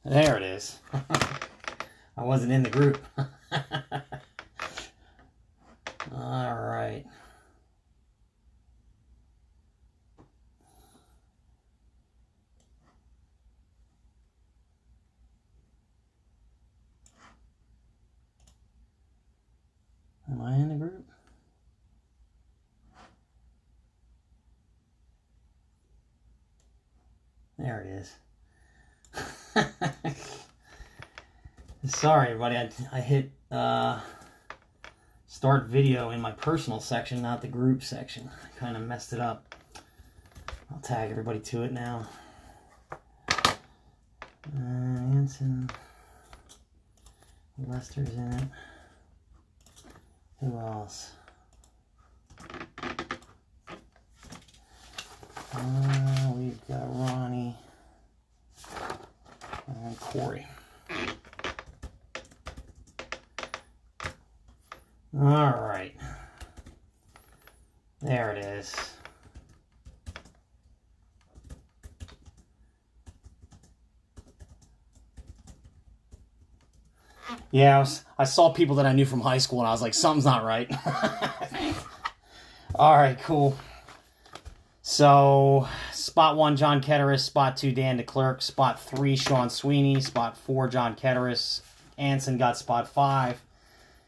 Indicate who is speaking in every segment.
Speaker 1: There it is. I wasn't in the group. All right. Am I in the group? There it is. Sorry, everybody. I hit start video in my personal section, not the group section. I kind of messed it up. I'll tag everybody to it now. Anson. Lester's in it. Who else? We've got Ronnie and Corey. All right. There it is. Yeah, I saw people that I knew from high school, and I was like, something's not right. All right, cool. So, spot 1, John Ketteris. Spot 2, Dan DeClercq. Spot 3, Sean Sweeney. Spot 4, John Ketteris. Anson got spot 5.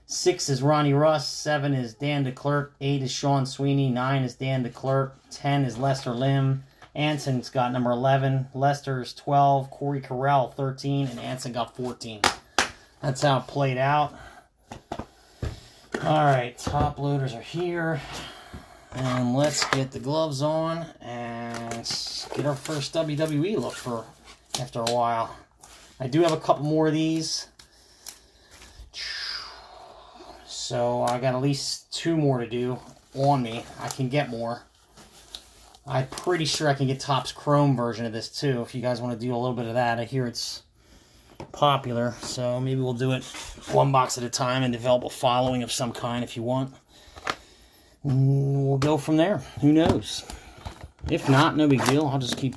Speaker 1: 6 is Ronnie Russ. 7 is Dan DeClercq. 8 is Sean Sweeney. 9 is Dan DeClercq. 10 is Lester Lim. Anson's got number 11. Lester's 12. Corey Carell, 13. And Anson got 14. That's how it played out. All right, top loaders are here. And let's get the gloves on and get our first WWE look for after a while. I do have a couple more of these. So I got at least 2 more to do on me. I can get more. I'm pretty sure I can get Topps Chrome version of this too, if you guys want to do a little bit of that. I hear it's popular, so maybe we'll do it 1 box at a time and develop a following of some kind if you want. We'll go from there. Who knows? If not, no big deal. I'll just keep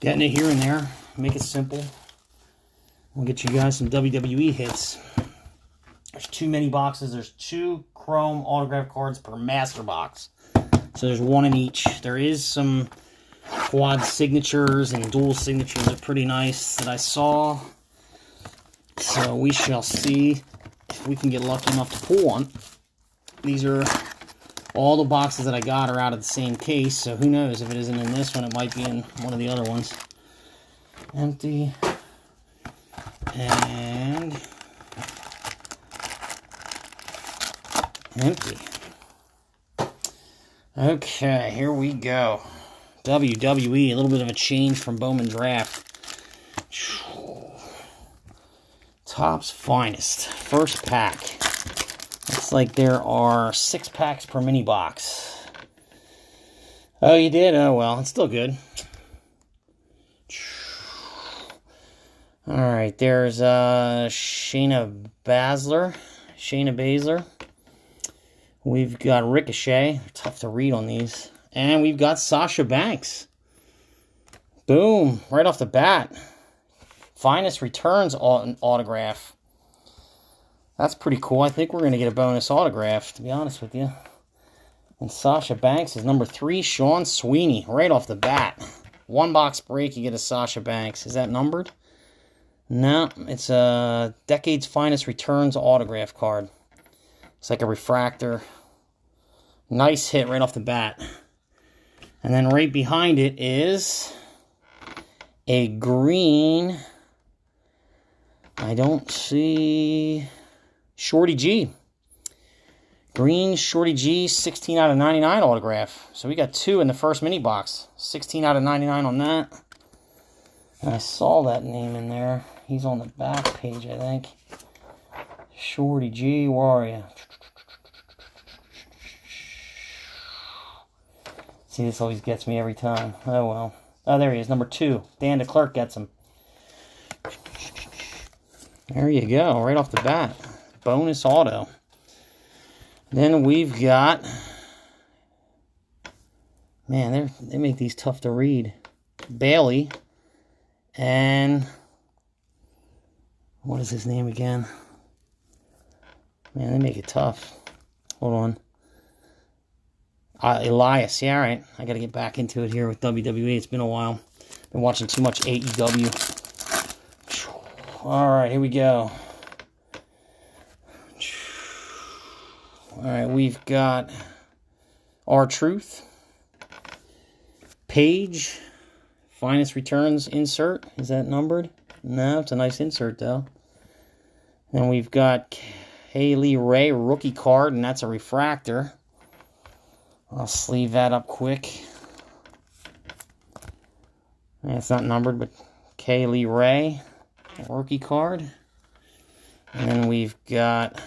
Speaker 1: getting it here and there. Make it simple. We'll get you guys some WWE hits. There's too many boxes. There's 2 Chrome autograph cards per master box. So there's 1 in each. There is some quad signatures and dual signatures are pretty nice that I saw. So we shall see if we can get lucky enough to pull one. These are all the boxes that I got are out of the same case, so who knows, if it isn't in this one, it might be in one of the other ones. Empty. And empty. Okay, here we go. WWE, a little bit of a change from Bowman Draft. Topps Finest. First pack. Looks like there are 6 packs per mini box. Oh, you did? Oh, well, it's still good. Alright, there's Shayna Baszler. We've got Ricochet. Tough to read on these. And we've got Sasha Banks. Boom. Right off the bat. Finest Returns autograph. That's pretty cool. I think we're going to get a bonus autograph, to be honest with you. And Sasha Banks is number 3, Sean Sweeney. Right off the bat. 1 box break, you get a Sasha Banks. Is that numbered? No, it's a Decade's Finest Returns autograph card. It's like a refractor. Nice hit right off the bat. And then right behind it is a green. I don't see Shorty G. Green Shorty G, 16 out of 99 autograph. So we got 2 in the first mini box. 16 out of 99 on that. And I saw that name in there. He's on the back page, I think. Shorty G, where are you? See, this always gets me every time. Oh, well. Oh, there he is, number 2. Dan DeClercq gets him. There you go, right off the bat. Bonus auto. Then we've got... Man, they make these tough to read. Bailey. And What is his name again? Man, they make it tough. Hold on. Elias. Yeah, all right. I got to get back into it here with WWE. It's been a while. Been watching too much AEW. All right, here we go. All right, we've got R-Truth. Page. Finest Returns insert. Is that numbered? No, it's a nice insert, though. And we've got Kaylee Ray, rookie card, and that's a refractor. I'll sleeve that up quick. And it's not numbered, but Kaylee Ray, rookie card. And then we've got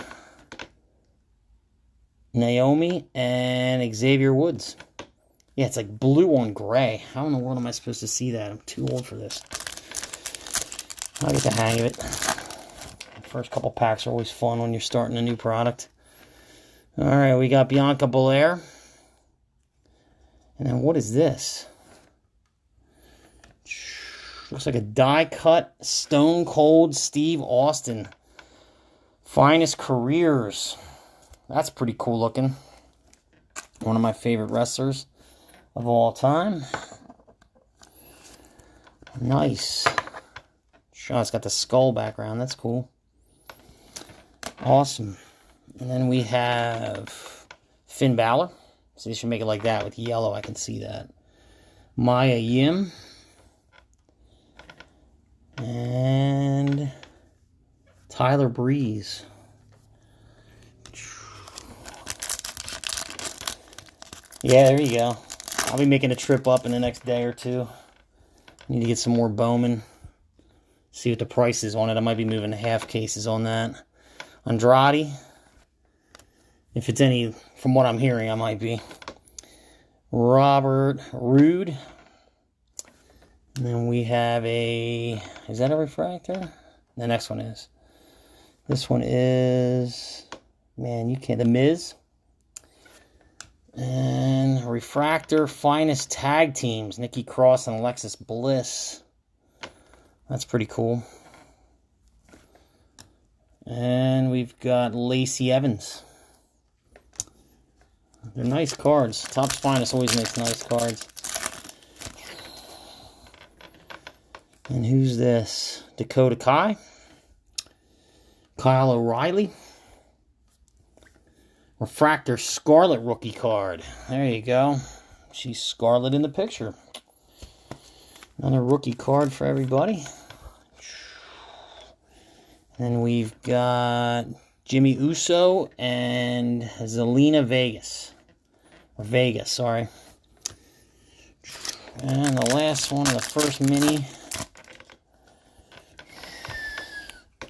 Speaker 1: Naomi and Xavier Woods. Yeah, it's like blue on gray. How in the world am I supposed to see that? I'm too old for this. I'll get the hang of it. The first couple packs are always fun when you're starting a new product. Alright, we got Bianca Belair. And then what is this? Looks like a die-cut Stone Cold Steve Austin. Finest Careers. That's pretty cool looking. One of my favorite wrestlers of all time. Nice. It's got the skull background. That's cool. Awesome. And then we have Finn Balor. So they should make it like that with yellow. I can see that. Maya Yim. And Tyler Breeze. Yeah, there you go. I'll be making a trip up in the next day or two. Need to get some more Bowman. See what the price is on it. I might be moving to half cases on that. Andrade. If it's any, from what I'm hearing, I might be. Robert Roode. And then we have a, is that a refractor? The next one is. This one is, man, you can't, The Miz. And refractor, Finest Tag Teams, Nikki Cross and Alexis Bliss. That's pretty cool. And we've got Lacey Evans. They're nice cards. Topps Finest always makes nice cards. And who's this? Dakota Kai. Kyle O'Reilly. Refractor Scarlet rookie card. There you go. She's Scarlet in the picture. Another rookie card for everybody. Then we've got Jimmy Uso and Zelina Vegas. Or Vegas, sorry. And the last one of the first mini.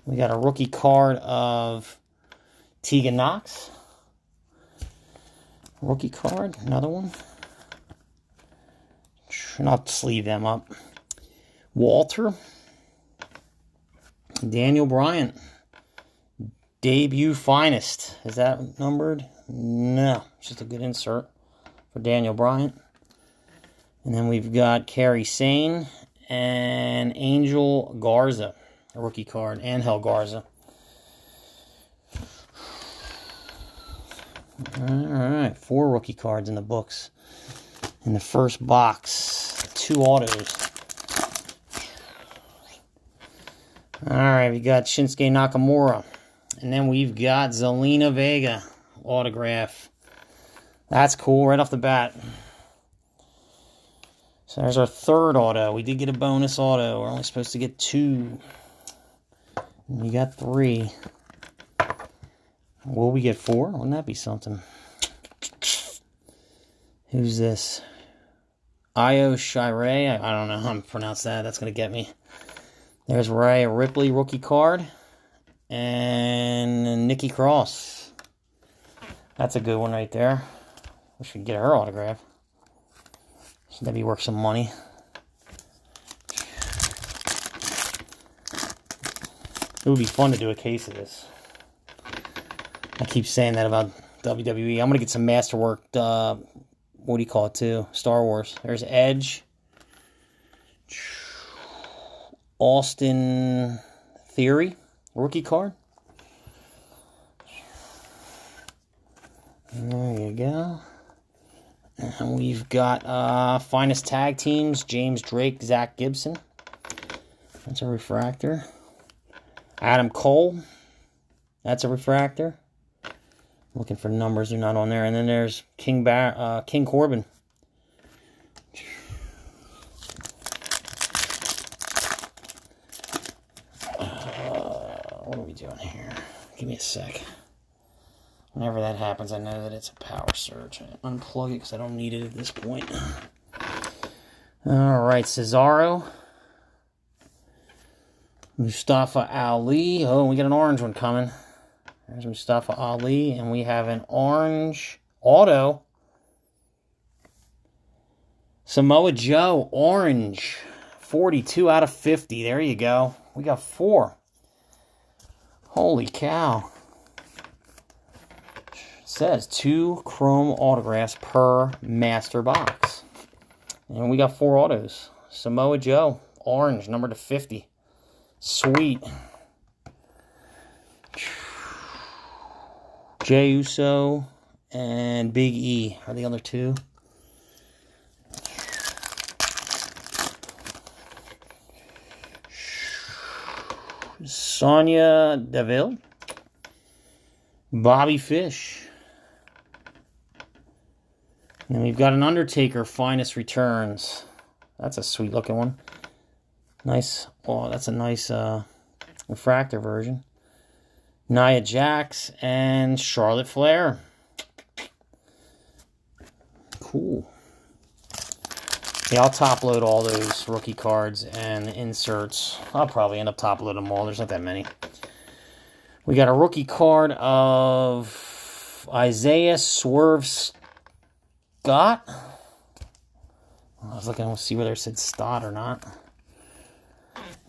Speaker 1: We got a rookie card of Tegan Knox. Rookie card, another one. And I'll sleeve them up. Walter. Daniel Bryan. Debut Finest. Is that numbered? No. It's just a good insert for Daniel Bryan. And then we've got Kairi Sane and Angel Garza. A rookie card. Angel Garza. Alright. 4 rookie cards in the books. In the first box. 2 autos. Alright, we got Shinsuke Nakamura. And then we've got Zelina Vega autograph. That's cool right off the bat. So there's our third auto. We did get a bonus auto. We're only supposed to get 2. And we got 3. Will we get 4? Wouldn't that be something? Who's this? Io Shirai. I don't know how to pronounce that. That's going to get me. There's Rhea Ripley rookie card. And Nikki Cross. That's a good one right there. We should get her autograph. Should that be worth some money? It would be fun to do a case of this. I keep saying that about WWE. I'm going to get some Masterwork, what do you call it too? Star Wars. There's Edge. Austin Theory. rookie card. There you go. And we've got Finest Tag Teams, James Drake, Zach Gibson. That's a refractor. Adam Cole. That's a refractor. Looking for numbers, they're not on there. And then there's King Corbin. What are we doing here? Give me a sec. Whenever that happens, I know that it's a power surge. I unplug it because I don't need it at this point. Alright, Cesaro. Mustafa Ali. Oh, we got an orange one coming. There's Mustafa Ali. And we have an orange auto. Samoa Joe, orange. 42 out of 50. There you go. We got 4. Holy cow. It says 2 chrome autographs per master box. And we got 4 autos. Samoa Joe, orange, number to 50. Sweet. Jey Uso and Big E are the other 2. Sonya Deville. Bobby Fish. And then we've got an Undertaker Finest Returns. That's a sweet looking one. Nice. Oh, that's a nice refractor version. Nia Jax and Charlotte Flair. Cool. Yeah, I'll top load all those rookie cards and inserts. I'll probably end up top loading them all. There's not that many. We got a rookie card of Isaiah Swerve Scott. I was looking to see whether it said Stott or not.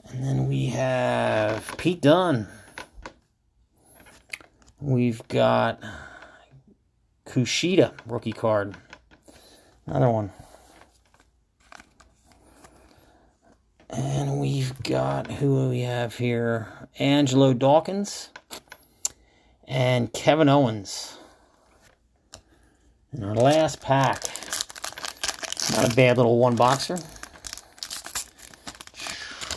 Speaker 1: And then we have Pete Dunne. We've got Kushida rookie card. Another one. And we've got, who do we have here? Angelo Dawkins and Kevin Owens. In our last pack. Not a bad little one boxer.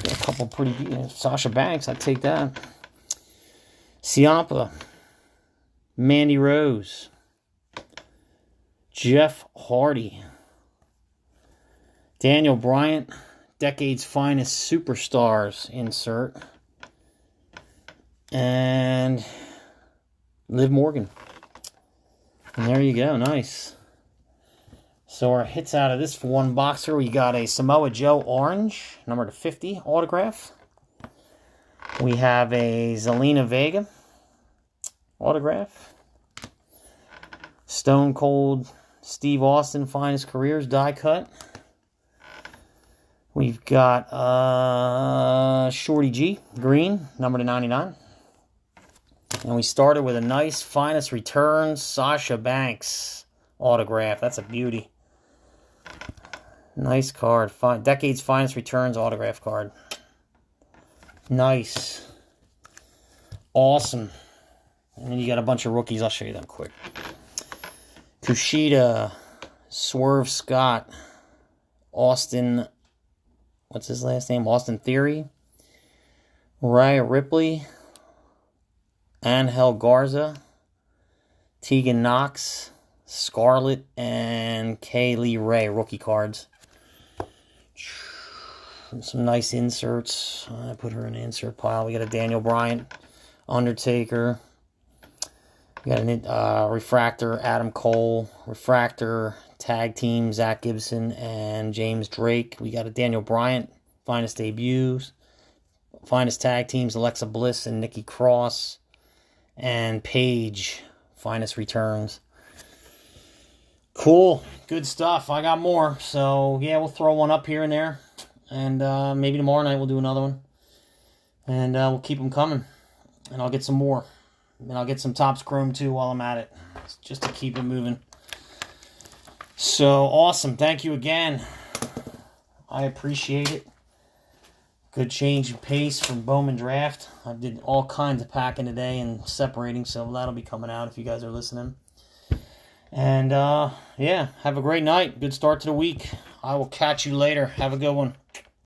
Speaker 1: Got a couple pretty, Sasha Banks, I'd take that. Ciampa. Mandy Rose. Jeff Hardy. Daniel Bryant. Decade's Finest Superstars insert. And Liv Morgan. And there you go. Nice. So our hits out of this one boxer, we got a Samoa Joe orange, number to 50 autograph. We have a Zelina Vega autograph. Stone Cold Steve Austin Finest Careers die cut. We've got Shorty G, green, number to 99. And we started with a nice Finest Returns Sasha Banks autograph. That's a beauty. Nice card. Decade's Finest Returns autograph card. Nice. Awesome. And then you got a bunch of rookies. I'll show you them quick. Kushida, Swerve Scott, Austin... What's his last name? Austin Theory. Rhea Ripley. Angel Garza. Tegan Knox. Scarlett. And Kaylee Ray. Rookie cards. Some nice inserts. I put her in the insert pile. We got a Daniel Bryan. Undertaker. We got a refractor. Adam Cole. Refractor. Tag team, Zach Gibson and James Drake. We got a Daniel Bryant, Finest Debuts. Finest Tag Teams, Alexa Bliss and Nikki Cross. And Paige, Finest Returns. Cool. Good stuff. I got more. So, yeah, we'll throw one up here and there. And maybe tomorrow night we'll do another one. And we'll keep them coming. And I'll get some more. And I'll get some Topps Chrome too while I'm at it. Just to keep it moving. So, awesome. Thank you again. I appreciate it. Good change of pace from Bowman Draft. I did all kinds of packing today and separating, so that'll be coming out if you guys are listening. And, yeah, have a great night. Good start to the week. I will catch you later. Have a good one.